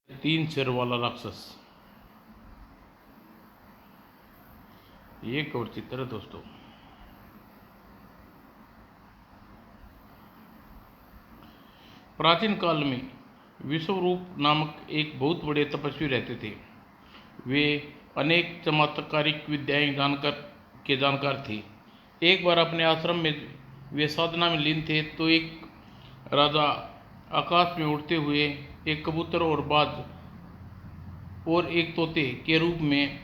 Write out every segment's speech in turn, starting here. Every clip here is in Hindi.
तीन सिर वाला राक्षस। ये कवर चित्र है दोस्तों। प्राचीन काल में विश्वरूप नामक एक बहुत बड़े तपस्वी रहते थे। वे अनेक चमत्कारिक विद्याएं जानकार थे। एक बार अपने आश्रम में वे साधना में लीन थे तो एक राजा आकाश में उड़ते हुए एक कबूतर और बाज और एक तोते के रूप में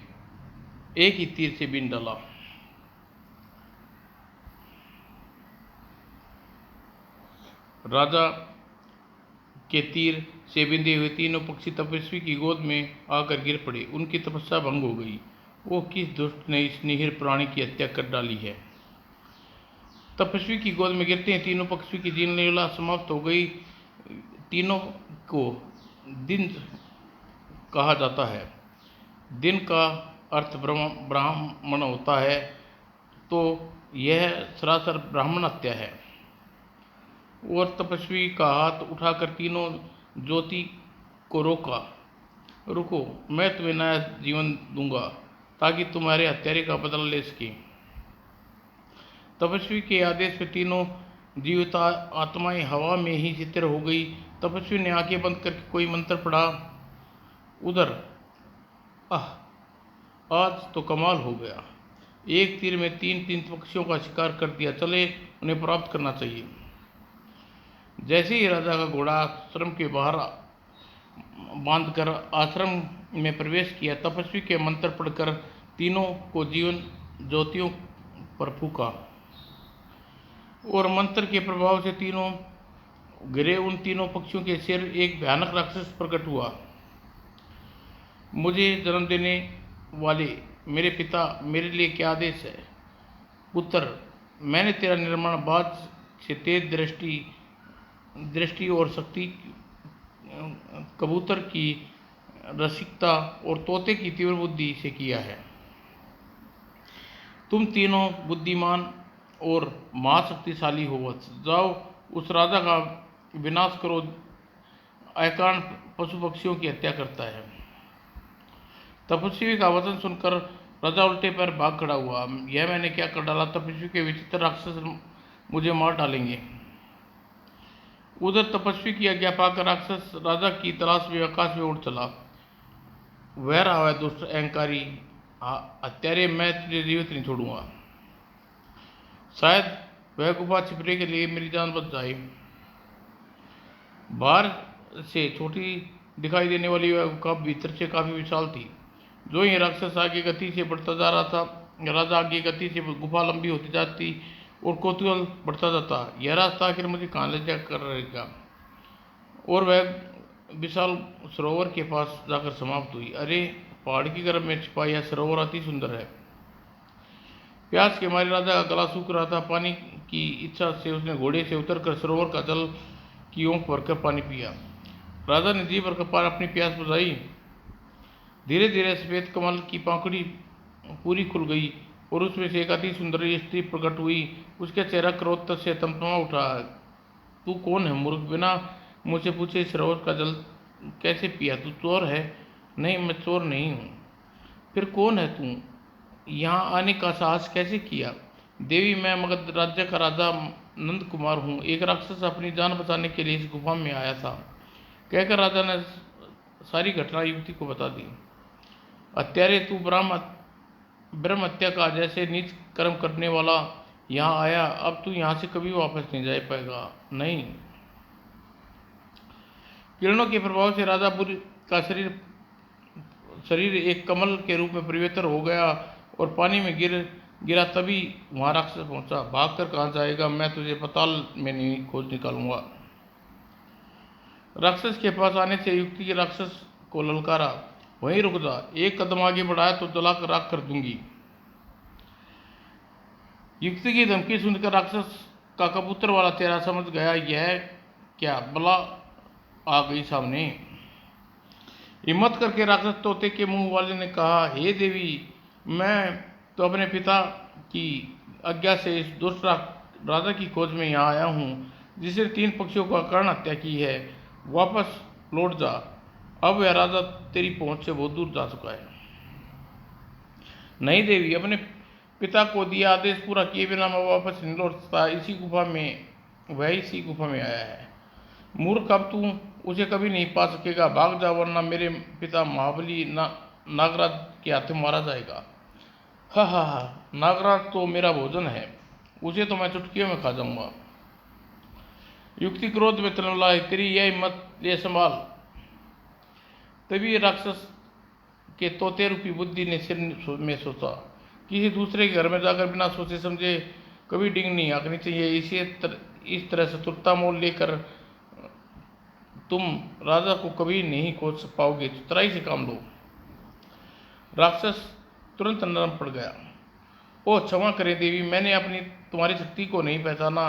एक ही तीर से बीन डाला। राजा के तीर से बिंधे हुए तीनों पक्षी तपस्वी की गोद में आकर गिर पड़े। उनकी तपस्या भंग हो गई। वो किस दुष्ट ने इस निरीह प्राणी की हत्या कर डाली है। तपस्वी की गोद में गिरते हैं तीनों पक्षी की जीवन लीला समाप्त हो गई। तीनों को दिन कहा जाता है। दिन का अर्थ ब्राह्मण होता है, तो यह सरासर ब्राह्मण हत्या है। और तपस्वी का हाथ उठाकर तीनों ज्योति को रोका। रुको, मैं तुम्हें नया जीवन दूंगा ताकि तुम्हारे हत्यारे का बदला ले सके। तपस्वी के आदेश पे तीनों जीवित आत्माएं हवा में ही स्थिर हो गई। तपस्वी ने आंखें बंद करके कोई मंत्र पढ़ा। उधर आज तो कमाल हो गया। एक तीर में तीन पक्षियों का शिकार कर दिया। चले, उन्हें प्राप्त करना चाहिए। जैसे ही राजा का घोड़ा आश्रम के बाहर बांधकर आश्रम में प्रवेश किया, तपस्वी के मंत्र पढ़कर तीनों को जीवन ज्योतियों पर फूका और मंत्र के प्रभाव से तीनों गिरे। उन तीनों पक्षियों के सिर एक भयानक राक्षस प्रकट हुआ। मुझे जन्म देने वाले मेरे पिता, मेरे लिए क्या आदेश है? पुत्र, मैंने तेरा निर्माण बाज से तेज दृष्टि और शक्ति, कबूतर की रसिकता और तोते की तीव्र बुद्धि से किया है। तुम तीनों बुद्धिमान और महाशक्तिशाली हो। जाओ, उस राजा का विनाश करो, अकारण पशु पक्षियों की हत्या करता है। तपस्वी का वचन सुनकर राजा उल्टे पैर भाग खड़ा हुआ। यह मैंने क्या कर डाला? तपस्वी के विचित्र राक्षस मुझे मार डालेंगे। उधर तपस्वी की आज्ञा पाकर राक्षस राजा की तलाश में आकाश में उड़ चला। वह रहा है दुष्ट अहंकारी हत्यारे, मैं तुझे जीवित नहीं छोड़ूंगा। शायद वह गुफा छिपने के लिए मेरी जान बच जाए। बाहर से छोटी दिखाई देने वाली वह गुफा भीतर से काफी विशाल थी। जो ही राक्षस आगे गति से बढ़ता जा रहा था, राजा आगे गति से गुफा लंबी होती जाती और कौतूहल बढ़ता जाता। यह रास्ता आखिर मुझे कहाँ ले जाकर रहेगा? और वह विशाल सरोवर के पास जाकर समाप्त हुई। अरे, पहाड़ की गर्भ में छिपा यह सरोवर अति सुंदर है। प्यास के मारे राजा का गला सूख रहा था। पानी की इच्छा से उसने घोड़े से उतरकर सरोवर का जल की ओंक भरकर पानी पिया। राजा ने जी भरकर पार अपनी प्यास बुझाई। धीरे धीरे सफेद कमल की पाखड़ी पूरी खुल गई और उसमें से एक अति सुंदर स्त्री प्रकट हुई। उसका चेहरा क्रोध से तमतमा उठा। तू कौन है मूर्ख? बिना मुझसे पूछे सरोवर का जल कैसे पिया? तू चोर है? नहीं, मैं चोर नहीं हूँ। फिर कौन है तू? यहाँ आने का साहस कैसे किया? देवी, मैं मगध राज्य का राजा नंद कुमार हूँ। एक राक्षस अपनी जान बचाने के लिए इस गुफा में आया था। कहकर राजा ने सारी घटना युवती को बता दी। हत्यारे, तू ब्रह्म हत्या का जैसे नीच कर्म करने वाला यहाँ आया। अब तू यहाँ से कभी वापस नहीं जा पाएगा। नहीं। किरणों के प्रभाव से राजा बुरी का शरीर एक कमल के रूप में परिवर्तित हो गया और पानी में गिरा। तभी वहां राक्षस पहुंचा। भागकर कहाँ जाएगा? मैं तुझे पाताल में नहीं खोज निकालूंगा। राक्षस के पास आने से युक्ति के राक्षस को ललकारा। वहीं रुक जा, एक कदम आगे बढ़ाया तो जलाकर राख कर दूंगी। युक्ति की धमकी सुनकर राक्षस का कबूतर वाला चेहरा समझ गया। यह क्या बला आ गई सामने। हिम्मत करके राक्षस तोते के मुंह वाले ने कहा, हे देवी, मैं तो अपने पिता की आज्ञा से इस दुष्ट राजा की खोज में यहाँ आया हूँ जिसने 3 पक्षियों का अकारण हत्या की है। वापस लौट जा। अब वह राजा तेरी पहुंच से बहुत दूर जा चुका है। नहीं देवी, अपने पिता को दिया आदेश पूरा किए बिना मैं वापस नहीं लौटता। वह इसी गुफा में आया है। मूर्ख, अब तू उसे कभी नहीं पा सकेगा। भाग जा, वरना मेरे पिता महाबली नागराज के हाथों मारा जाएगा। हा हा हा, नागराज तो मेरा भोजन है, उसे तो मैं चुटकियों में खा जाऊंगा। युक्ति क्रोध में तलमलाई, तेरी यह हिम्मत, ये संभाल। तभी राक्षस के तोते रूपी बुद्धि ने सिर में सोचा, किसी दूसरे के घर में जाकर बिना सोचे समझे कभी डिंग नहीं हाँकनी चाहिए। इस तरह से तुरता मोल लेकर तुम राजा को कभी नहीं खोज पाओगे। चतुराई से काम लो। राक्षस तुरंत नरम पड़ गया। ओह क्षमा करें देवी, मैंने अपनी तुम्हारी शक्ति को नहीं पहचाना।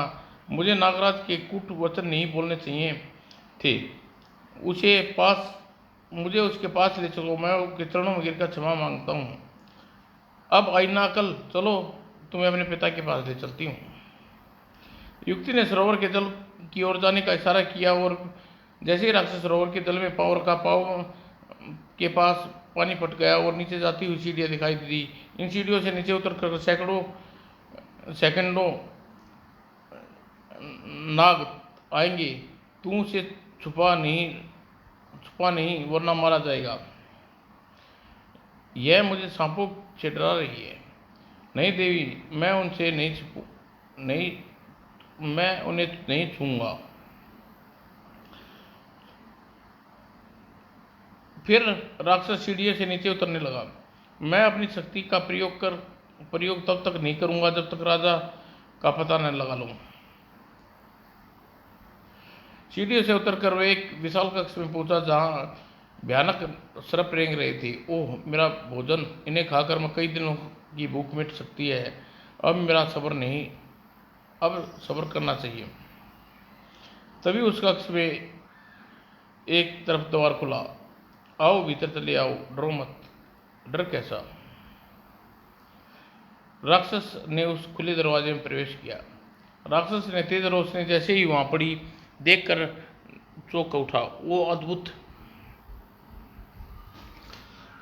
मुझे नागराज के कूट वचन नहीं बोलने चाहिए थे। मुझे उसके पास ले चलो, मैं उसके चरणों में गिरकर क्षमा मांगता हूँ। अब आई ना अकल, चलो तुम्हें अपने पिता के पास ले चलती हूँ। युक्ति ने सरोवर के जल की ओर जाने का इशारा किया और जैसे ही राक्षस सरोवर के जल में पाँव रखा, पाँव के पास पानी फट गया और नीचे जाती हुई सीढ़ियाँ दिखाई दी। इन सीढ़ियों से नीचे उतरकर सेकंडों नाग आएंगे। तू उसे छुपा नहीं, वरना मारा जाएगा। यह मुझे सांपों से डरा रही है। नहीं देवी, मैं उन्हें नहीं छूऊंगा। फिर राक्षस सीढ़ियों से नीचे उतरने लगा। मैं अपनी शक्ति का प्रयोग तब तक नहीं करूंगा जब तक राजा का पता न लगा लूं। सीढ़ियों से उतरकर वह एक विशाल कक्ष में पहुंचा, जहां भयानक सर्प रेंग रहे थे। ओह मेरा भोजन, इन्हें खाकर मैं कई दिनों की भूख मिट सकती है। अब सब्र करना चाहिए। तभी उस कक्ष में एक तरफ द्वार खुला। आओ भीतर चले आओ, डरो मत। डर कैसा? राक्षस ने उस खुले दरवाजे में प्रवेश किया। राक्षस ने तेज रोशनी जैसे ही वहां पड़ी देखकर चौंक उठा। वो अद्भुत।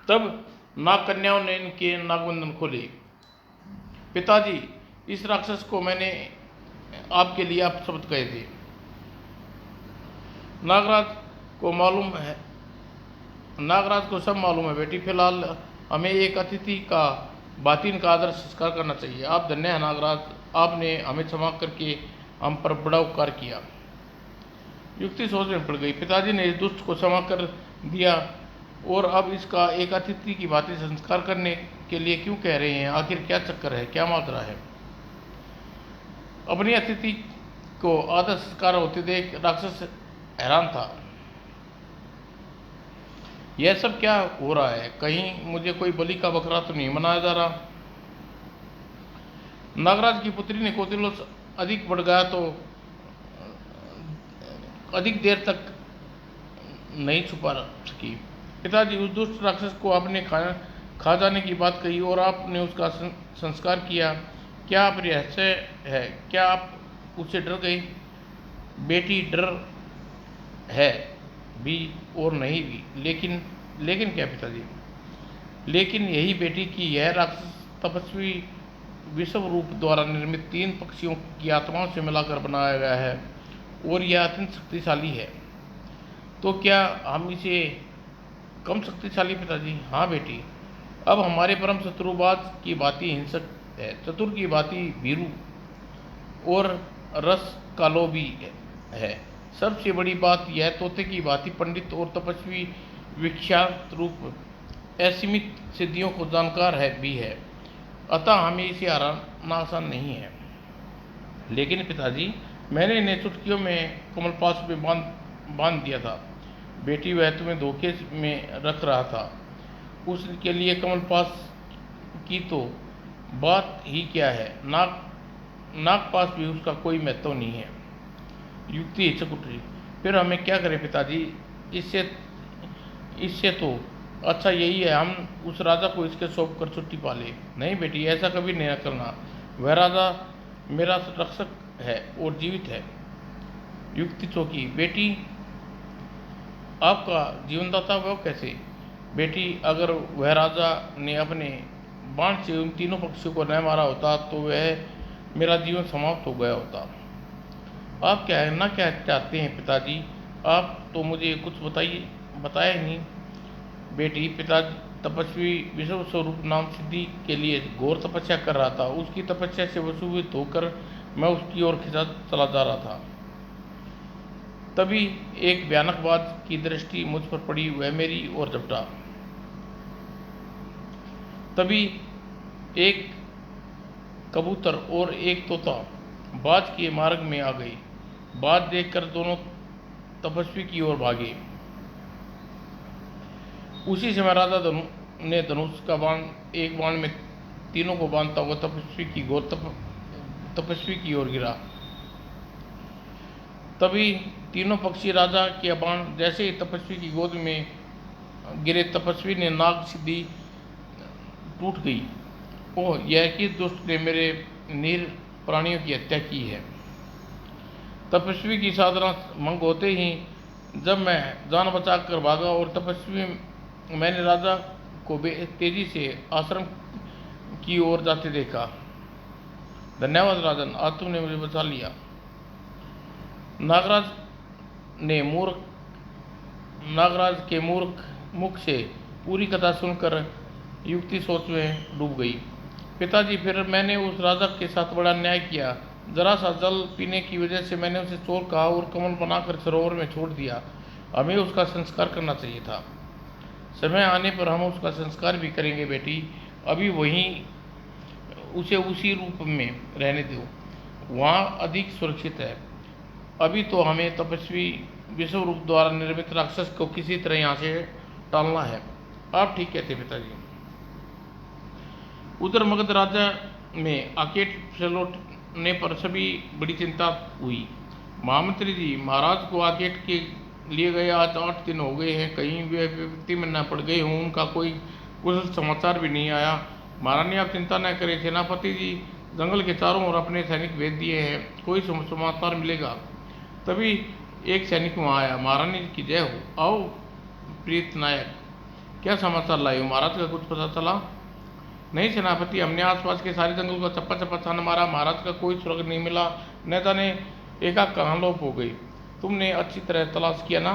तब नाग कन्याओं ने इनके नागबंधन खोले। पिताजी, इस राक्षस को मैंने आपके लिए आप शब्द कहे थे। नागराज को सब मालूम है बेटी। फिलहाल हमें एक अतिथि का बातिन का आदर संस्कार करना चाहिए। आप धन्य हैं नागराज, आपने हमें क्षमा करके हम पर बड़ा उपकार किया। युक्ति सोच में पड़ गई। पिताजी ने इस दुष्ट को क्षमा कर दिया और अब इसका एक अतिथि की बातें संस्कार करने के लिए क्यों कह रहे हैं? आखिर क्या चक्कर है, क्या माजरा है? अपनी अतिथि को आदर संस्कार होते देख राक्षस हैरान था। यह सब क्या हो रहा है? कहीं मुझे कोई बलि का बकरा तो नहीं मनाया जा रहा? नागराज की पुत्री ने कौतूहल अधिक बढ़ गया तो अधिक देर तक नहीं छुपा सकी। पिताजी, उस दुष्ट राक्षस को आपने खा जाने की बात कही और आपने उसका संस्कार किया। क्या आप रहस्य है? क्या आप उससे डर गए? बेटी, डर है भी और नहीं भी। लेकिन क्या पिताजी? लेकिन यही बेटी की यह राक्षस तपस्वी विश्व रूप द्वारा निर्मित 3 पक्षियों की आत्माओं से मिलाकर बनाया गया है और यह अत्यंत शक्तिशाली है। तो क्या हम इसे कम शक्तिशाली? पिताजी, हाँ बेटी। अब हमारे परम शत्रुबाज की भांति हिंसक है, चतुर की भांति भीरू और रस का लोभी है। सबसे बड़ी बात यह तोते की भांति पंडित और तपस्वी, विख्यात रूप, असीमित सिद्धियों को जानकार भी है। अतः हमें इसे हराना आसान नहीं है। लेकिन पिताजी, मैंने इन्हें चुटकियों में कमलपास में बांध दिया था। बेटी, वह तुम्हें धोखे में रख रहा था। उसके लिए कमलपास की तो बात ही क्या है। नागपास भी उसका कोई महत्व नहीं है। युक्ति हिचक उठी। फिर हमें क्या करें पिताजी? इससे तो अच्छा यही है हम उस राजा को इसके सौंप कर छुट्टी पा ले। नहीं बेटी, ऐसा कभी नहीं करना। वह राजा मेरा रक्षक है और जीवित है। युक्ति चौंकी। बेटी, आपका जीवनदाता वह कैसे? बेटी, अगर वह राजा ने अपने बाण से उन तीनों पक्षियों को न मारा होता तो वह मेरा जीवन समाप्त हो गया होता। आप कहना क्या चाहते हैं पिताजी? आप तो मुझे कुछ बताया ही नहीं। बेटी, पिताजी तपस्वी विश्व स्वरूप नाम सिद्धि के लिए घोर तपस्या कर रहा था। उसकी तपस्या से वसूवित होकर मैं उसकी ओर खिंचा चला जा रहा था। तभी एक भयानक बात की दृष्टि मुझ पर पड़ी। वह मेरी ओर झपटा। तभी एक कबूतर और एक तोता बाज के मार्ग में आ गई। बाज देखकर दोनों तपस्वी की ओर भागे। उसी समय राजा ने धनुष का बाण एक बाण में तीनों को बांधता हुआ तपस्वी की ओर गिरा। तभी तीनों पक्षी राजा के बाण जैसे ही तपस्वी की गोद में गिरे, तपस्वी ने नाग सिद्धि टूट गई। ओह, यह किस दुष्ट ने मेरे नीर प्राणियों की हत्या की है। तपस्वी की साधना भंग होते ही जब मैं जान बचाकर भागा और मैंने राजा को तेजी से आश्रम की ओर जाते देखा। धन्यवाद राजन, आज तुमने मुझे बचा लिया। नागराज के मूर्ख मुख से पूरी कथा सुनकर युक्ति सोच में डूब गई। पिताजी, फिर मैंने उस राजा के साथ बड़ा अन्याय किया। जरा सा जल पीने की वजह से मैंने उसे चोर कहा और कमल बनाकर सरोवर में छोड़ दिया। हमें उसका संस्कार करना चाहिए था। समय आने पर हम उसका संस्कार भी करेंगे बेटी। अभी उसे उसी रूप में रहने दो, वहाँ अधिक सुरक्षित है। अभी तो हमें तपस्वी विश्व रूप द्वारा निर्मित राक्षस को किसी तरह यहाँ से टालना है। आप ठीक कहते पिताजी। उधर मगध राजा में आकेट फैलने पर सभी बड़ी चिंता हुई। महामंत्री जी, महाराज को आकेट के लिए गए आज 8 दिन हो गए हैं। कहीं वे विपत्ति में न पड़ गए हों, उनका कोई कुशल समाचार भी नहीं आया। महारानी, आप चिंता न करें। सेनापति जी जंगल के चारों ओर अपने सैनिक भेज दिए हैं, कोई समाचार मिलेगा। तभी एक सैनिक वहाँ आया। महारानी की जय हो। आओ प्रीत नायक, क्या समाचार लाए हो? महाराज का कुछ पता चला? नहीं सेनापति, हमने आसपास के सारे जंगल को चप्पा चप्पा छान मारा, महाराज का कोई सुराग नहीं मिला। न जाने एकाएक कहाँ लोप हो गई। तुमने अच्छी तरह तलाश किया ना?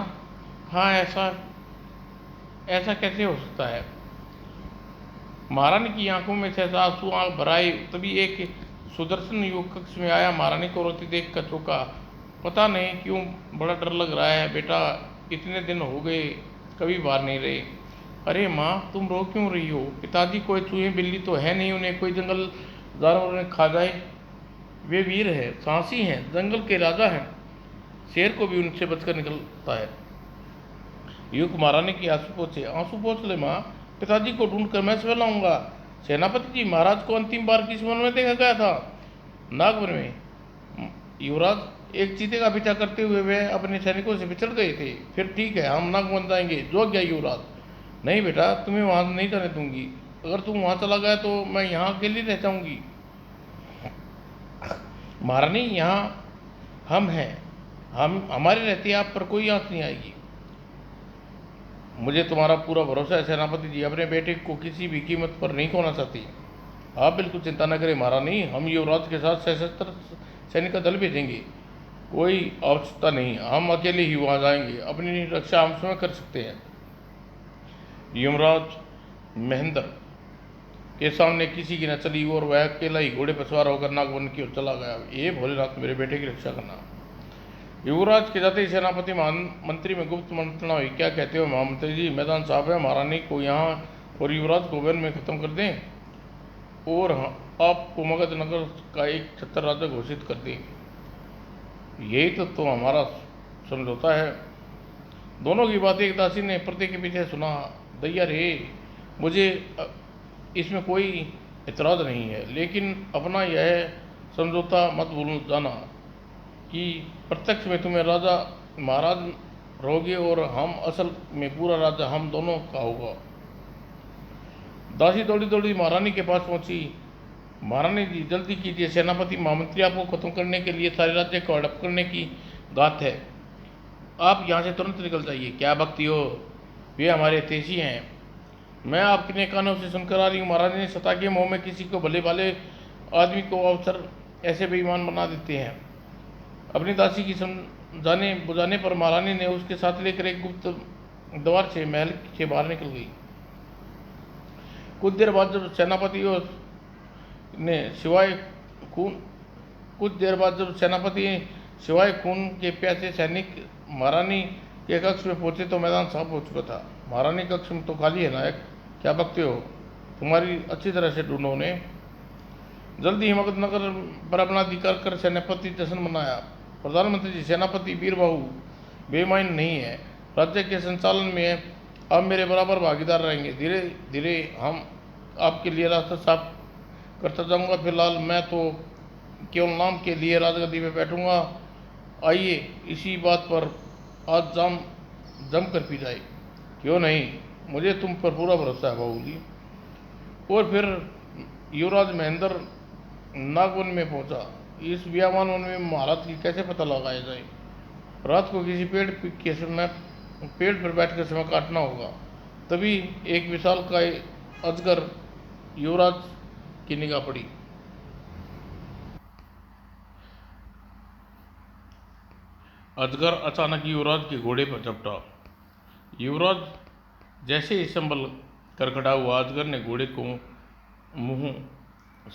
हाँ, ऐसा कैसे हो सकता है? महारानी की आंखों में सहसा आंसू भर आए। तभी एक सुदर्शन युवक कक्ष में आया। महारानी को रोती देख कर चौंका। पता नहीं क्यों बड़ा डर लग रहा है बेटा, इतने दिन हो गए कभी बाहर नहीं रहे। अरे माँ, तुम रो क्यों रही हो? पिताजी, कोई चूहे बिल्ली तो है नहीं उन्हें कोई जंगल जानवर ने खा जाए। वे वीर हैं, साहसी हैं, जंगल के राजा हैं। शेर को भी उनसे बचकर निकलता है। युवक महारानी की आंसू पोंछ ले माँ, पिताजी को ढूंढकर मैं स्वयं लाऊंगा। सेनापति जी, महाराज को अंतिम बार किस वन में देखा गया था? नागवन में। युवराज, एक चीते का पीछा करते हुए वे अपने सैनिकों से बिछड़ गए थे। फिर ठीक है, हम नागवन जाएंगे। जो गया युवराज। नहीं बेटा, तुम्हें वहां नहीं जाने दूंगी। अगर तुम वहां चला गया तो मैं यहाँ अकेली रह जाऊंगी। महारानी, यहाँ हम हैं, हमारे रहते आप पर कोई आंच नहीं आएगी। मुझे तुम्हारा पूरा भरोसा है सेनापति जी, अपने बेटे को किसी भी कीमत पर नहीं खोना चाहती। आप बिल्कुल चिंता न करें महारानी, हम युवराज के साथ सशस्त्र सैनिक का दल भेजेंगे। कोई आवश्यकता नहीं, हम अकेले ही वहाँ जाएंगे। अपनी रक्षा हम स्वयं कर सकते हैं। यमराज महेंद्र के सामने किसी की न चली और वह अकेला ही घोड़े पर सवार होकर नागवन की ओर चला गया। ये भोलेनाथ, मेरे बेटे की रक्षा करना। युवराज के जाते ही सेनापति मंत्री में गुप्त मंत्रणा हुई। क्या कहते हो महामंत्री जी? मैदान साफ है, महारानी को यहाँ और युवराज को वन में खत्म कर दें और आपको मगध नगर का एक छत्र राजा घोषित कर दें। यही तो हमारा समझौता है। दोनों की बातें एक दासी ने पर्दे के पीछे सुना। दैया रे, मुझे इसमें कोई एतराज़ नहीं है, लेकिन अपना यह समझौता मत भूल जाना कि प्रत्यक्ष में तुम्हें राजा महाराज रहोगे और हम असल में पूरा राजा हम दोनों का होगा। दासी दौड़ी दौड़ी महारानी के पास पहुंची। महारानी जी, जल्दी कीजिए, सेनापति महामंत्री आपको खत्म करने के लिए सारे राज्य को हड़प करने की बात है। आप यहाँ से तुरंत निकल जाइए। क्या भक्ति हो, वे हमारे तेजी हैं। मैं आपके कानों से सुनकर आ रही हूँ। महाराज ने सता के मोह में किसी को भले भाले आदमी को अवसर ऐसे बेईमान बना देते हैं। अपनी दासी की समझाने बुझाने पर महारानी ने उसके साथ लेकर एक गुप्त द्वार से महल से बाहर निकल गई। कुछ देर बाद जब सेनापति और ने सिवाय खून कुछ देर बाद जब सेनापति सिवाय खून के प्यासे सैनिक महारानी के कक्ष में पहुंचे तो मैदान साफ हो चुका था। महारानी कक्ष में तो खाली है नायक, क्या बकते हो? तुम्हारी अच्छी तरह से ढूंढो ने जल्दी हिम्मत नगर पर अपना अधिकार कर सेनापति जश्न मनाया। प्रधानमंत्री जी, सेनापति वीरबाहु बेईमान नहीं है, राज्य के संचालन में आप मेरे बराबर भागीदार रहेंगे। धीरे धीरे हम आपके लिए रास्ता साफ करता जाऊंगा। फिलहाल मैं तो केवल नाम के लिए राजगद्दी पे बैठूंगा। आइए इसी बात पर आज जम कर पी जाए। क्यों नहीं, मुझे तुम पर पूरा भरोसा है बाबू जी। और फिर युवराज महेंद्र नागवन में पहुंचा। इस व्यामान वन में महाराज की कैसे पता लगाया जाए? रात को किसी पेड़ पर बैठकर समय काटना होगा। तभी एक विशाल का अजगर युवराज की निगाह पड़ी। अजगर अचानक युवराज के घोड़े पर झपटा। युवराज जैसे ही संभल कर खड़ा हुआ, अजगर ने घोड़े को मुंह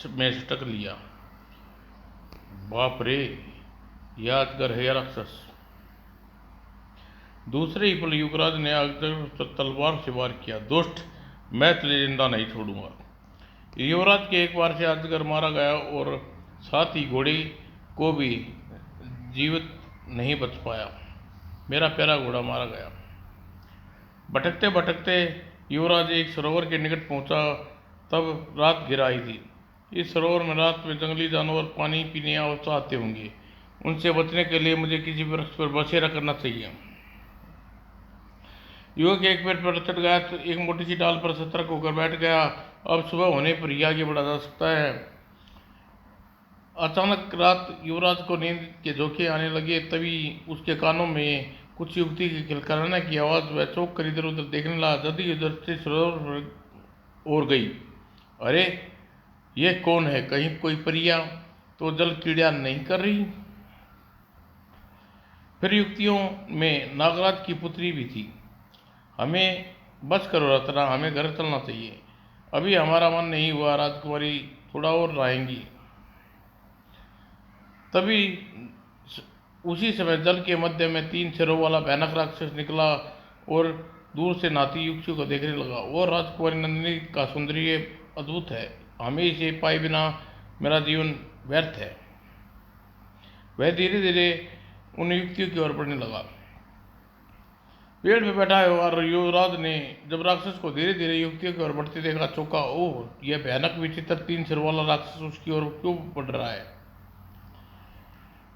में सटक लिया। बाप रे, यह अजगर है या राक्षस? दूसरे ही पल युवराज ने अजगर पर तलवार से वार किया। दुष्ट, मैं तुझे जिंदा नहीं छोड़ूंगा। युवराज के एक बार से अजगर मारा गया और साथ ही घोड़े को भी जीवित नहीं बच पाया। मेरा प्यारा घोड़ा मारा गया। भटकते भटकते युवराज एक सरोवर के निकट पहुंचा। तब रात घिर आई थी। इस सरोवर में रात में जंगली जानवर पानी पीने आते होंगे। उनसे बचने के लिए मुझे किसी वृक्ष पर बसेरा करना चाहिए। युवक एक पेड़ पर चढ़ गया तो एक मोटी सी डाल पर सतर्क होकर बैठ गया। अब सुबह होने पर ही आगे बढ़ा जा सकता है। अचानक रात युवराज को नींद के झोंके आने लगे। तभी उसके कानों में कुछ युवती के खिलखिलाने की आवाज़। वह चौंक कर इधर उधर देखने लगा। जल्दी उधर से सरोवर और गई। अरे, ये कौन है? कहीं कोई परिया तो जल क्रीड़ा नहीं कर रही? फिर युक्तियों में नागराज की पुत्री भी थी। हमें बस करो रत्ना, हमें घर चलना चाहिए। अभी हमारा मन नहीं हुआ, राजकुमारी थोड़ा और रहेंगी। तभी उसी समय जल के मध्य में 3 सिरों वाला भयानक राक्षस निकला और दूर से नाती युक्तियों को देखने लगा। और राजकुमारी नंदिनी का सौंदर्य अद्भुत है, हमें इसे पाए बिना मेरा जीवन व्यर्थ है। वह धीरे धीरे उन युक्तियों की ओर बढ़ने लगा। पेड़ पे बैठा है और युवराज ने जब राक्षस को धीरे धीरे युक्तियों की ओर बढ़ते देखा, चौंका। ओह, यह भयानक विचित्र 3 सिर वाला राक्षस उसकी ओर क्यों बढ़ रहा है?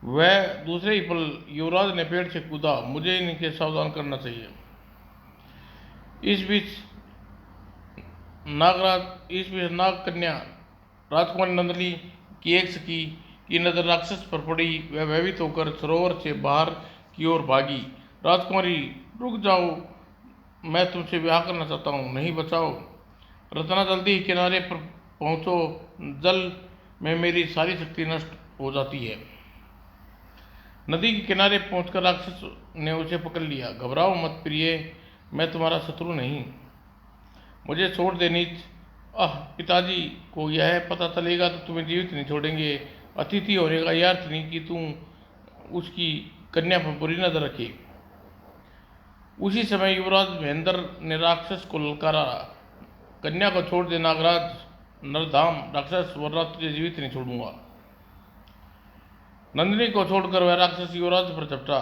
वह दूसरे ही पल युवराज ने पेड़ से कूदा। मुझे इनके सावधान करना चाहिए। इस बीच नाग कन्या राजकुमारी नंदिनी की एक सखी की नजर राक्षस पर पड़ी। वह भयभीत होकर सरोवर से बाहर की ओर भागी। राजकुमारी, रुक जाओ, मैं तुमसे ब्याह करना चाहता हूँ, नहीं बचाओ। रत्ना, जल्दी ही किनारे पर पहुँचो, जल में मेरी सारी शक्ति नष्ट हो जाती है। नदी के किनारे पहुंचकर राक्षस ने उसे पकड़ लिया। घबराओ मत प्रिय, मैं तुम्हारा शत्रु नहीं, मुझे छोड़ दे नीच। पिताजी को यह पता चलेगा तो तुम्हें जीवित नहीं छोड़ेंगे। अतिथि होने का यह अर्थ नहीं कि तुम उसकी कन्या पर बुरी नजर रखे। उसी समय युवराज महेंद्र ने राक्षस को ललकारा। कन्या को छोड़ दे नागराज, नरधाम राक्षस, वरना तुझे जीवित नहीं छोड़ूंगा। नंदिनी को छोड़कर वह राक्षस युवराज पर झपटा।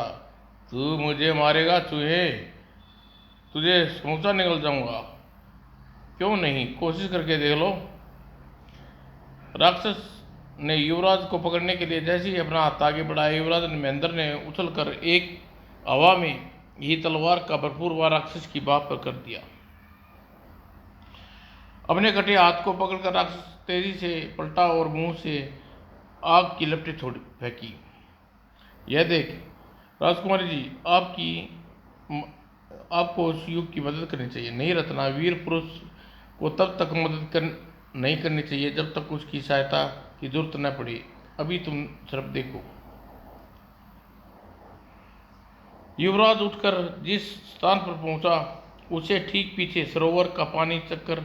तू मुझे मारेगा चूहे, तुझे समूचा निकल जाऊंगा। क्यों नहीं, कोशिश करके देख लो। राक्षस ने युवराज को पकड़ने के लिए जैसे ही अपना हाथ आगे बढ़ाया, युवराज ने महेंद्र ने उछलकर एक हवा में ही तलवार का भरपूर वार राक्षस की बाह पर कर दिया। अपने कटे हाथ को पकड़कर राक्षस तेजी से पलटा और मुंह से आग की लपटें छोड़ फेंकी। यह देख, राजकुमारी जी, आपको उस युग की मदद करनी चाहिए। नहीं रत्ना, वीर पुरुष को तब तक नहीं करनी चाहिए जब तक उसकी सहायता की जरूरत न पड़े। अभी तुम सिर्फ देखो। युवराज उठकर जिस स्थान पर पहुंचा, उसे ठीक पीछे सरोवर का पानी चक्कर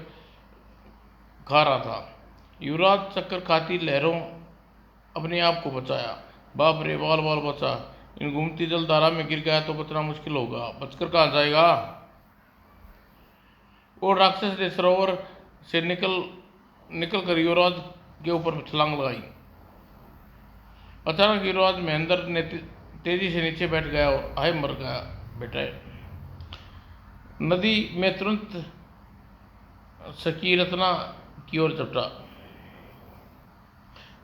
खा रहा था। युवराज चक्कर खाती लहरों अपने आप को बचाया। बाप रे, बाल बाल बचा। इन घूमती जलधारा में गिर गया तो बचना मुश्किल होगा। बचकर कहाँ जाएगा। और राक्षस ने सरोवर से निकल कर युवराज के ऊपर छलांग लगाई। अचानक युवराज महेंद्र ने तेजी से नीचे बैठ गया और हाय मर गया बेटा। नदी में तुरंत सकी रत्ना की ओर झपटा।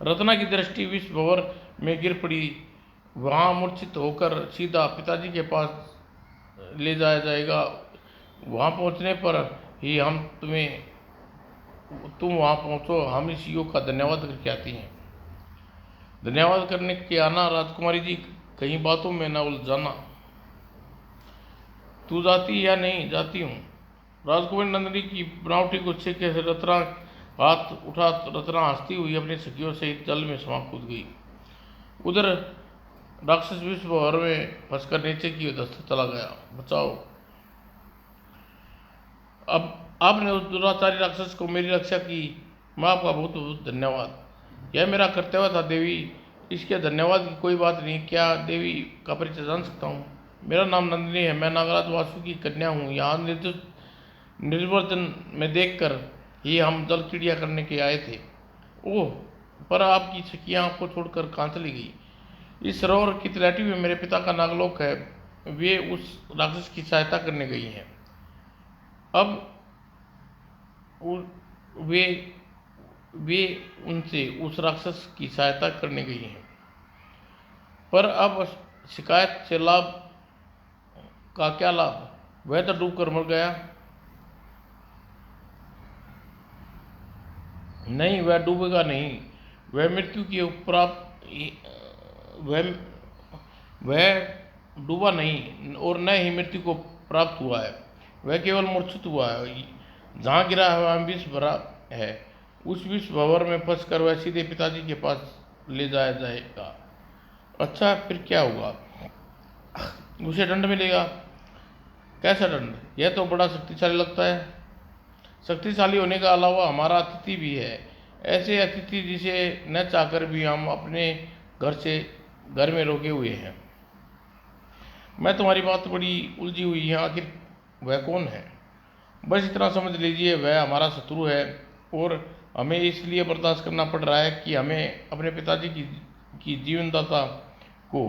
रत्ना की दृष्टि विष भंवर में गिर पड़ी। वहां मूर्छित होकर सीधा पिताजी के पास ले जाया जाएगा। वहां पहुंचने पर ही तुम वहां पहुंचो, हम इस युग का धन्यवाद करके आती हैं। धन्यवाद करने के आना राजकुमारी जी, कहीं बातों में न उलझाना। तू जाती या नहीं? जाती हूँ। राजकुमारी नंदिनी की बनावटी गुस्से के रत्ना हाथ उठा। रत्ना हंसती हुई अपनी सखियों सहित जल में समा कूद गई। उधर राक्षस विश्व भर में फंसकर नीचे की ओर धंसता चला गया। बचाओ। अब आपने उस दुराचारी राक्षस को मेरी रक्षा की। मैं आपका बहुत बहुत धन्यवाद। यह मेरा कर्तव्य था देवी। इसके धन्यवाद की कोई बात नहीं। क्या देवी का परिचय जान सकता हूँ? मेरा नाम नंदिनी है। मैं नागराज वासु की कन्या हूँ। यहाँ निर्वर्तन में देखकर ही हम जल क्रीड़ा करने के आए थे। ओह, पर आपकी सखियाँ आपको छोड़कर कहाँ चली गई? इस सरोवर की तलहटी में मेरे पिता का नागलोक है। वे उस राक्षस की सहायता करने गई हैं। अब वे वे उनसे उस राक्षस की सहायता करने गई हैं। पर अब शिकायत से लाभ का क्या लाभ? वह तो डूब कर मर गया। नहीं, वह डूबेगा नहीं। वह मृत्यु की प्राप्त वह वह डूबा नहीं और न ही मृत्यु को प्राप्त हुआ है। वह केवल मूर्छित हुआ है। जहाँ गिरा है वहाँ विष भरा है। उस विष भंवर में फंसकर वह सीधे पिताजी के पास ले जाया जाएगा। अच्छा, फिर क्या होगा? उसे दंड मिलेगा। कैसा दंड? यह तो बड़ा शक्तिशाली लगता है। शक्तिशाली होने का अलावा हमारा अतिथि भी है। ऐसे अतिथि जिसे न चाहकर भी हम अपने घर में रोके हुए हैं। मैं तुम्हारी बात बड़ी उलझी हुई है। आखिर वह कौन है? बस इतना समझ लीजिए, वह हमारा शत्रु है और हमें इसलिए बर्दाश्त करना पड़ रहा है कि हमें अपने पिताजी की जीवनदाता को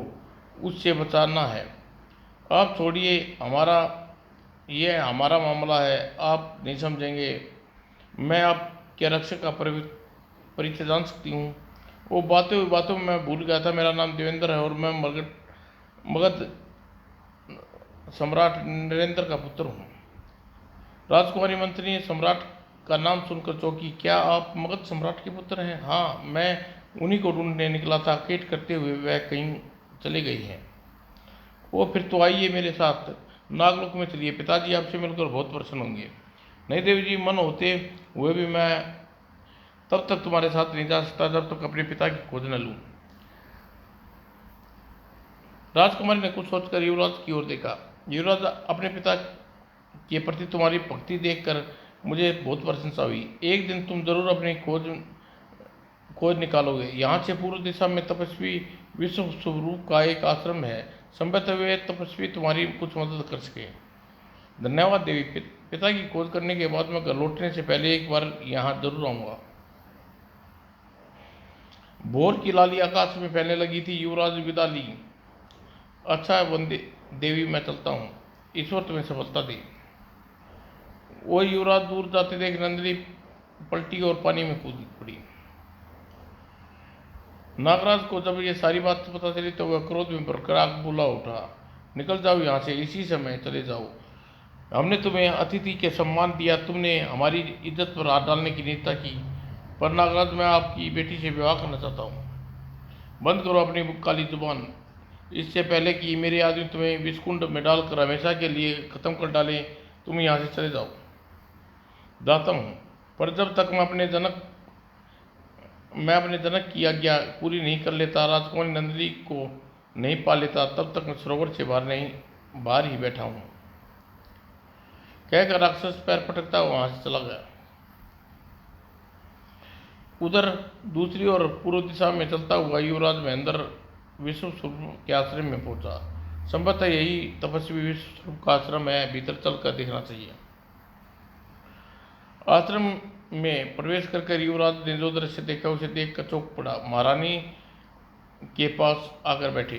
उससे बचाना है। आप छोड़िए, यह हमारा मामला है। आप नहीं समझेंगे। मैं आपके रक्षक का परिचय जान सकती हूँ? वो बातों में मैं भूल गया था। मेरा नाम देवेंद्र है और मैं मगध सम्राट नरेंद्र का पुत्र हूँ। राजकुमारी मंत्री ने सम्राट का नाम सुनकर चौंकी। क्या आप मगध सम्राट के पुत्र हैं? हाँ, मैं उन्हीं को ढूंढने निकला था। केट करते हुए वह कहीं चले गई हैं। वो फिर तो आइए मेरे साथ, नागलोक में चलिए। पिताजी आपसे मिलकर बहुत प्रसन्न होंगे। नहीं देवी जी, मन होते हुए भी मैं तब तक तुम्हारे साथ नहीं जा सकता जब तक अपने पिता की खोज न लूँ। राजकुमारी ने कुछ सोचकर युवराज की ओर देखा। युवराज, अपने पिता के प्रति तुम्हारी भक्ति देखकर मुझे बहुत प्रशंसा हुई। एक दिन तुम जरूर अपनी खोज निकालोगे। यहाँ से पूर्व दिशा में तपस्वी विश्व स्वरूप का एक आश्रम है। संभवतः वे तपस्वी तुम्हारी कुछ मदद कर सके। धन्यवाद देवी। पिता की खोज करने के बाद मैं घर लौटने से पहले एक बार यहाँ जरूर आऊँगा। भोर की लाली आकाश में फैलने लगी थी। युवराज विदा ली। अच्छा वंदे देवी, मैं चलता हूँ। ईश्वर तुम्हें सफलता दे। वो युवराज दूर जाते देख नंदिनी पलटी और पानी में कूद पड़ी। नागराज को जब ये सारी बात पता चली तो वह क्रोध में भरकर आग बोला उठा। निकल जाओ यहाँ से, इसी समय चले जाओ। हमने तुम्हें अतिथि के सम्मान दिया, तुमने हमारी इज्जत पर हाथ डालने की नीयता की। पर नागराज, मैं आपकी बेटी से विवाह करना चाहता हूँ। बंद करो अपनी काली जुबान। इससे पहले कि मेरे आदमी तुम्हें विषकुंड में डालकर हमेशा के लिए खत्म कर डालें, तुम यहाँ से चले जाओ। जाता हूँ, पर जब तक मैं अपने जनक की आज्ञा पूरी नहीं कर लेता, राजकुमारी नंदिनी को नहीं पा लेता, तब तक मैं सरोवर से बाहर ही बैठा हूँ। कहकर राक्षस पैर पटकता वहां से चला गया। उधर दूसरी ओर पूर्व दिशा में चलता हुआ युवराज महेंद्र विश्व स्वरूप के आश्रम में पहुंचा। संभवतः यही तपस्वी विश्व स्वरूप का आश्रम है, भीतर चलकर देखना चाहिए। आश्रम में प्रवेश कर युवराज ने जो दृश्य देखा उसे देखकर चौंक पड़ा। महारानी के पास आकर बैठ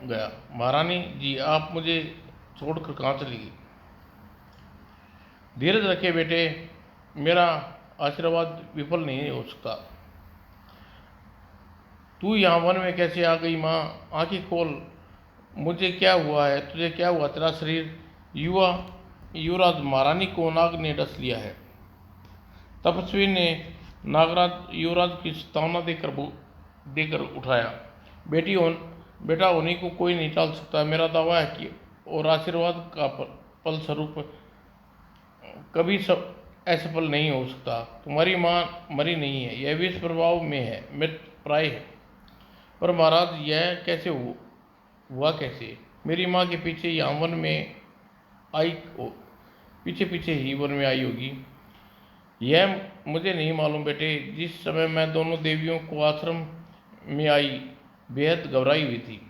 गया। महारानी जी, आप मुझे छोड़कर कहाँ चली गई? धीरज रखे बेटे, मेरा आशीर्वाद विफल नहीं हो सकता। तू यहाँ वन में कैसे आ गई? माँ, आंखें खोल, मुझे क्या हुआ है? तुझे क्या हुआ? तेरा शरीर युवराज महारानी को नाग ने डस लिया है। तपस्वी ने नागराज युवराज की चेतावना देकर उठाया। बेटा होने को कोई नहीं टाल सकता। मेरा दावा है कि और आशीर्वाद का फल स्वरूप कभी सब असफल नहीं हो सकता। तुम्हारी माँ मरी नहीं है, यह विष प्रभाव में है, मृत प्राय है। पर महाराज, यह कैसे हुआ कैसे? मेरी माँ के पीछे यहाँ वन में आई हो, पीछे ही वन में आई होगी। यह मुझे नहीं मालूम बेटे। जिस समय मैं दोनों देवियों को आश्रम में आई, बेहद घबराई हुई थी।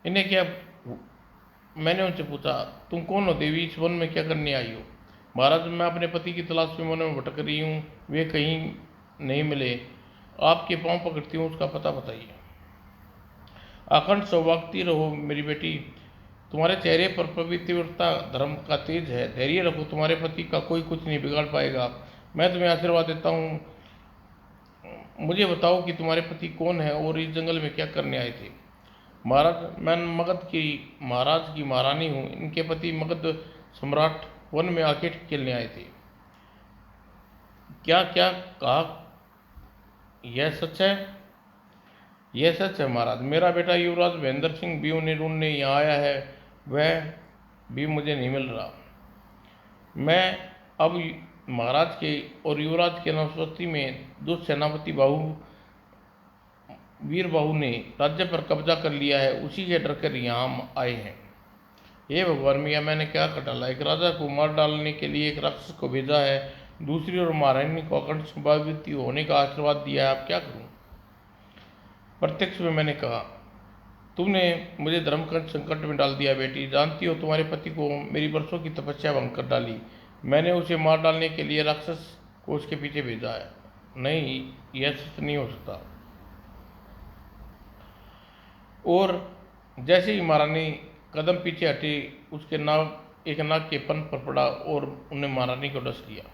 इन्हें क्या? मैंने उनसे पूछा, तुम कौन हो देवी? इस वन में क्या करने आई हो? महाराज, मैं अपने पति की तलाश में वन में भटक रही हूँ, वे कहीं नहीं मिले। आपके पांव पकड़ती हूँ, उसका पता बताइए। अखंड सौभाग्यवती रहो मेरी बेटी। तुम्हारे चेहरे पर पवित्रता धर्म का तेज है। धैर्य रखो, तुम्हारे पति का कोई कुछ नहीं बिगाड़ पाएगा। मैं तुम्हें आशीर्वाद देता हूँ। मुझे बताओ कि तुम्हारे पति कौन है और इस जंगल में क्या करने आए थे? महाराज, मैं मगध की महाराज की महारानी हूँ। इनके पति मगध सम्राट वन में आके खेलने आए थे। क्या क्या कहा? यह सच है? यह सच है महाराज। मेरा बेटा युवराज महेंद्र सिंह भी उन्हें ढूंढने यहाँ आया है, वह भी मुझे नहीं मिल रहा। मैं अब महाराज के और युवराज के नवस्वती में दुष्ट सेनापति वीर बाहू ने राज्य पर कब्जा कर लिया है, उसी के डर कर यहाँ आए हैं। हे भगवान मियाँ, मैंने क्या कर डाला? एक राजा को मार डालने के लिए एक राक्षस को भेजा है, दूसरी ओर महारानी को अखंड सौभाग्यवती होने का आशीर्वाद दिया है। अब क्या करूं? प्रत्यक्ष में मैंने कहा, तुमने मुझे धर्म का संकट में डाल दिया बेटी। जानती हो, तुम्हारे पति को मेरी वर्षों की तपस्या भंग कर डाली। मैंने उसे मार डालने के लिए राक्षस को उसके पीछे भेजा है। नहीं, यह सच नहीं हो सकता। और जैसे ही महारानी कदम पीछे हटी, उसके एक नाग के फन पर पड़ा और उन्हें महारानी को डस लिया।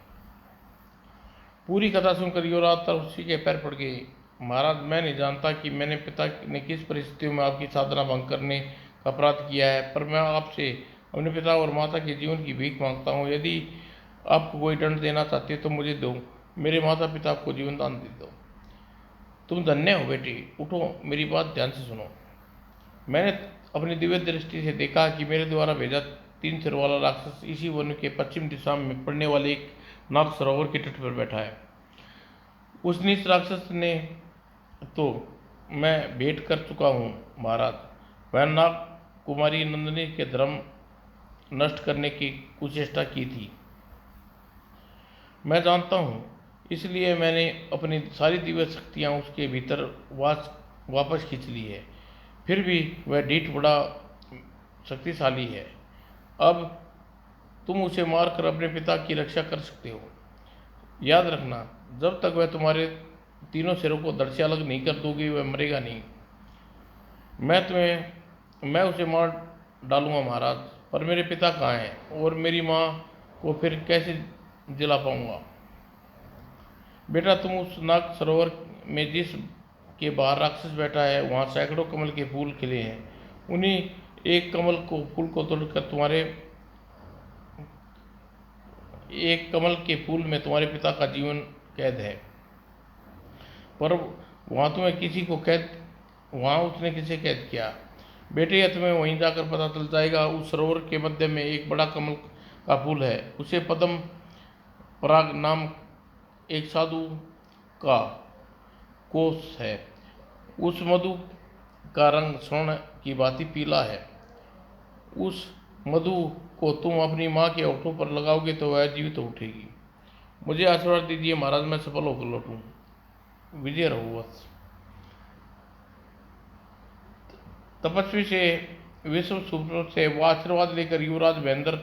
पूरी कथा सुनकर युवराज तर उसी के पैर पड़ गए। महाराज, मैं नहीं जानता कि मैंने पिता ने किस परिस्थितियों में आपकी साधना भंग करने का अपराध किया है, पर मैं आपसे अपने पिता और माता के जीवन की भीख मांगता हूँ। यदि आपको कोई दंड देना चाहते हो तो मुझे दो। मेरे माता पिता को जीवन दान दे दो। तुम धन्य हो बेटी। उठो, मेरी बात ध्यान से सुनो। मैंने अपनी दिव्य दृष्टि से देखा कि मेरे द्वारा भेजा 3 सिर वाला राक्षस इसी वन के पश्चिम दिशा में पड़ने वाले एक नाग सरोवर के तट पर बैठा है। उस नीच राक्षस ने तो मैं भेंट कर चुका हूँ महाराज। वह नाग कुमारी नंदिनी के धर्म नष्ट करने की कुचेष्टा की थी, मैं जानता हूँ। इसलिए मैंने अपनी सारी दिव्य शक्तियाँ उसके भीतर वापस खींच ली है। फिर भी वह ढीठ बड़ा शक्तिशाली है। अब तुम उसे मारकर अपने पिता की रक्षा कर सकते हो। याद रखना, जब तक वह तुम्हारे तीनों सिरों को धड़ से अलग नहीं कर दोगी, वह मरेगा नहीं। मैं उसे मार डालूंगा महाराज, पर मेरे पिता कहाँ हैं और मेरी माँ को फिर कैसे दिला पाऊंगा? बेटा, तुम उस नाग सरोवर में जिस के बाहर राक्षस बैठा है, वहाँ सैकड़ों कमल के फूल खिले हैं। उन्हीं एक फूल को तोड़कर एक कमल के फूल में तुम्हारे पिता का जीवन कैद है, पर वहाँ तुम्हें किसी को कैद वहाँ उसने किसे कैद किया? बेटे, यह तुम्हें वहीं जाकर पता चल जाएगा। उस सरोवर के मध्य में एक बड़ा कमल का फूल है। उसे पद्म पराग नाम एक साधु का कोष है। उस मधु का रंग स्वर्ण की भांति पीला है। उस मधु को तुम अपनी माँ के होठों पर लगाओगे तो वह जीवित उठेगी। मुझे आशीर्वाद दीजिए महाराज, मैं सफल होकर लौटूं। विजय रहो बस। तपस्वी से विश्व सूत्र से वो आशीर्वाद लेकर युवराज महेंद्र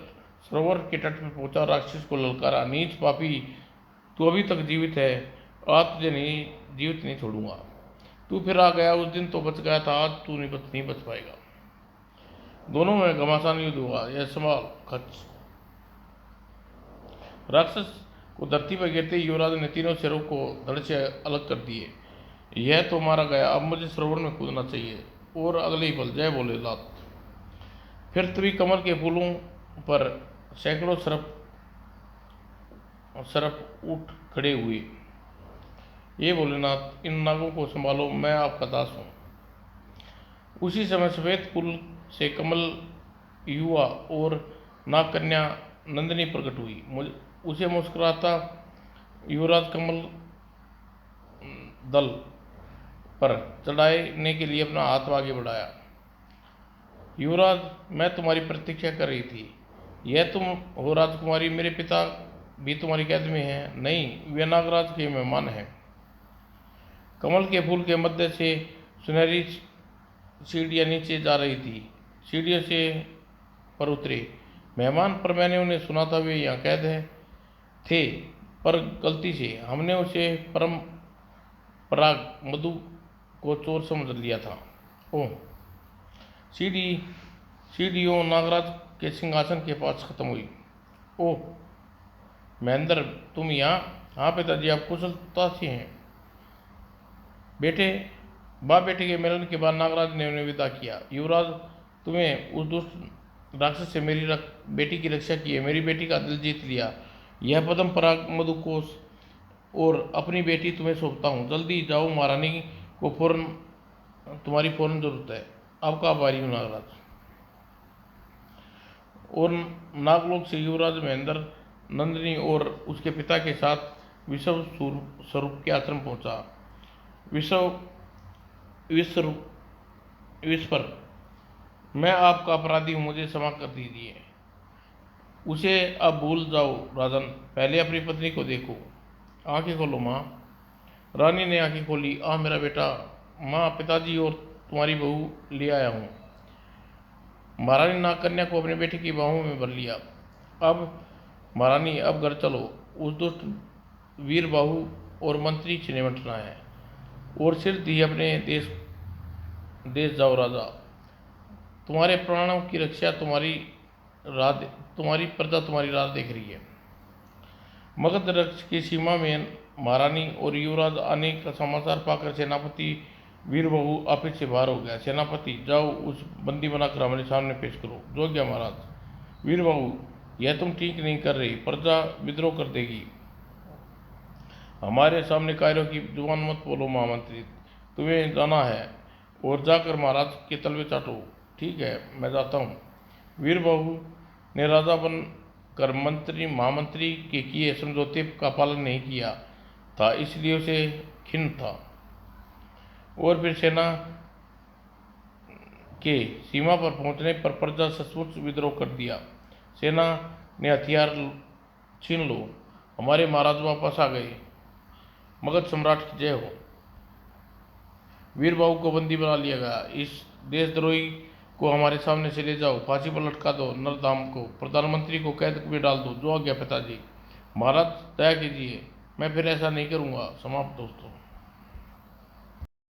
सरोवर के तट पर पहुंचा। राक्षस को ललकारा, नीच पापी, तू अभी तक जीवित है, आज तुझे जीवित नहीं छोड़ूंगा। तू फिर आ गया, उस दिन तो बच गया था, आज तू नहीं बच पाएगा। दोनों में घमासान युद्ध हुआ। यह संभाल खच। राक्षस को धरती पर गिरते युवराज ने तीनों सिरों को धड़ से अलग कर दिए। यह तो मारा गया, अब मुझे सरोवर में कूदना चाहिए। और अगले ही पल जय बोले लात। फिर तभी कमल के फूलों पर सैकड़ों सरप उठ खड़े हुए। ये भोलेनाथ, इन नागों को संभालो, मैं आपका दास हूँ। उसी समय सफेद फूल से कमल युवा और नाग कन्या नंदिनी प्रकट हुई। उसे मुस्कुराता युवराज कमल दल पर चढ़ाने के लिए अपना हाथ आगे बढ़ाया। युवराज, मैं तुम्हारी प्रतीक्षा कर रही थी। यह तुम हो राजकुमारी? मेरे पिता भी तुम्हारी कैद में हैं? नहीं, वे नागराज के मेहमान हैं। कमल के फूल के मध्य से सुनहरी सीढ़ियाँ नीचे जा रही थी। सीढ़ियों से पर उतरे मेहमान, पर मैंने उन्हें सुना था वे यहाँ कैद थे, पर गलती से हमने उसे परम पराग मधु को चोर समझ लिया था। ओह, सीढ़ियों नागराज के सिंहासन के पास खत्म हुई। ओह महेंद्र, तुम यहाँ? हाँ पिताजी, आप कुशलता से हैं। बेटे, बाप बेटे के मिलन के बाद नागराज ने उन्हें विदा किया। युवराज, तुम्हें उस दुष्ट राक्षस से मेरी बेटी की रक्षा की है, मेरी बेटी का दिल जीत लिया। यह पद्म पराग मधुकोश और अपनी बेटी तुम्हें सौंपता हूँ। जल्दी जाओ, महारानी को तुम्हारी फौरन जरूरत है। आपका आभारी हूँ नागराज। और नागलोक से युवराज महेंद्र नंदिनी और उसके पिता के साथ विश्व स्वरूप के आश्रम पहुंचा। विश्वर, मैं आपका अपराधी हूँ, मुझे क्षमा कर दीजिए। उसे अब भूल जाओ राजन, पहले अपनी पत्नी को देखो। आंखें खोलो माँ। रानी ने आंखें खोली। आ मेरा बेटा। माँ, पिताजी और तुम्हारी बहू ले आया हूँ। महारानी नागकन्या को अपने बेटे की बाहों में भर लिया। अब महारानी, अब घर चलो। उस दुष्ट वीर बाहु और मंत्री से निपटना है और सिर दी अपने देश जाओ राजा। तुम्हारे प्राणों की रक्षा तुम्हारी प्रजा तुम्हारी राह देख रही है। मगध रक्ष की सीमा में महारानी और युवराज आने का समाचार पाकर सेनापति वीरबाहु ऑफिस से बाहर हो गया। सेनापति, जाओ उस बंदी बनाकर हमारे सामने पेश करो। जो गया महाराज। वीरबाहु, यह तुम ठीक नहीं कर रही, प्रजा विद्रोह कर देगी। हमारे सामने कायरों की जुबान मत बोलो महामंत्री, तुम्हें जाना है और जाकर महाराज के तलवे चाटो। ठीक है, मैं जाता हूँ। वीरबाहु ने राजा बन कर महामंत्री के किए समझौते का पालन नहीं किया था, इसलिए उसे खिन्न था। और फिर सेना के सीमा पर पहुंचने पर प्रजा सचमुच विद्रोह कर दिया। सेना ने हथियार छीन लो, हमारे महाराज वापस आ गए। मगध सम्राट की जय हो। वीरबाहु को बंदी बना लिया गया। इस देशद्रोही को हमारे सामने से ले जाओ, फांसी पर लटका दो। नरधाम को, प्रधानमंत्री को कैद में डाल दो। जो आ गया पिताजी। महाराज दया कीजिए, मैं फिर ऐसा नहीं करूँगा। समाप्त दोस्तों।